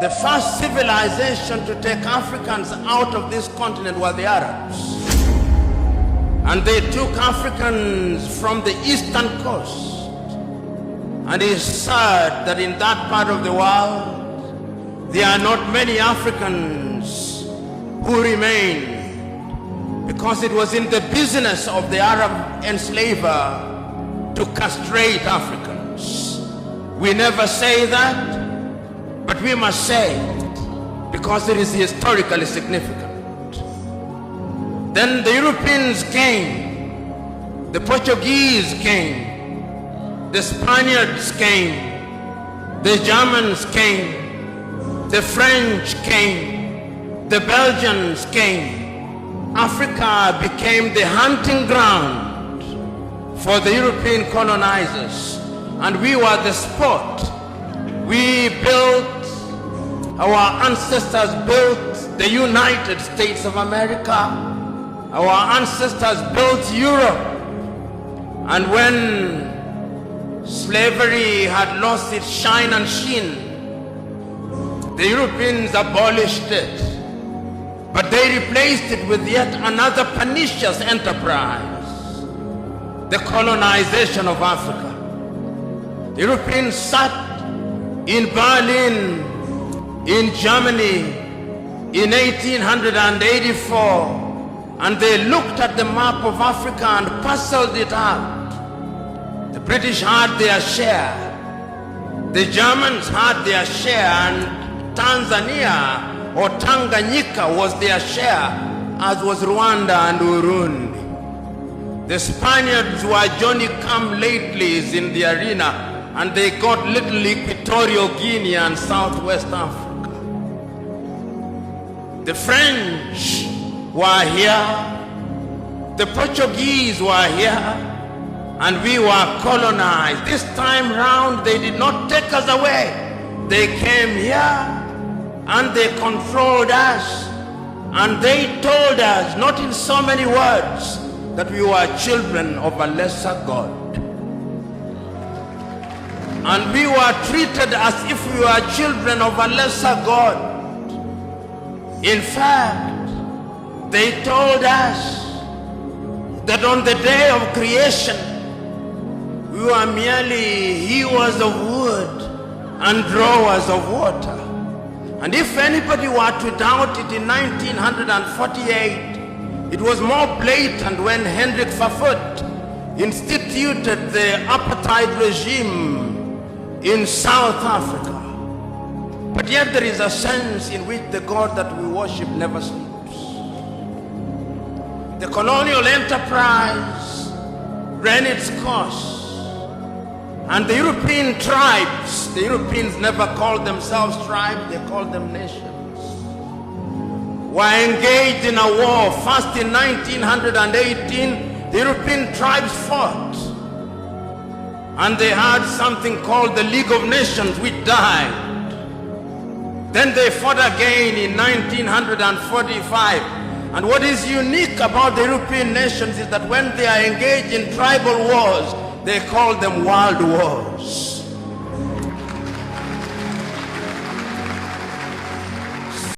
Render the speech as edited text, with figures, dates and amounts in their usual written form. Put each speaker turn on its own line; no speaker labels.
The first civilization to take Africans out of this continent were the Arabs. And they took Africans from the eastern coast. And it's sad that in that part of the world, there are not many Africans who remain, because it was in the business of the Arab enslaver to castrate Africans. We never say that, but we must say it because it is historically significant. Then the Europeans came, the Portuguese came, the Spaniards came, the Germans came, the French came, the Belgians came. Africa became the hunting ground for the European colonizers, and we were the spot. We built, our ancestors built the United States of America. Our ancestors built Europe. And when slavery had lost its shine and sheen, the Europeans abolished it. But they replaced it with yet another pernicious enterprise, the colonization of Africa. The Europeans sat in Berlin, in Germany, in 1884, and they looked at the map of Africa and parceled it out. The British had their share, the Germans had their share, and Tanzania or Tanganyika was their share, as was Rwanda and Burundi. The Spaniards were Johnny-come-latelys in the arena, and they got little Equatorial Guinea and Southwest Africa. The French were here, the Portuguese were here, and we were colonized. This time round, they did not take us away. They came here and they controlled us, and they told us, not in so many words, that we were children of a lesser God. And we were treated as if we were children of a lesser God. In fact, they told us that on the day of creation, we were merely hewers of wood and drawers of water. And if anybody were to doubt it in 1948, it was more blatant when Hendrik Verwoerd instituted the apartheid regime in South Africa. But yet there is a sense in which the God that we worship never sleeps. The colonial enterprise ran its course, and the European tribes, the Europeans never called themselves tribes, they called them nations, were engaged in a war. First in 1918, the European tribes fought, and they had something called the League of Nations, which died. Then they fought again in 1945. And what is unique about the European nations is that when they are engaged in tribal wars, they call them world wars.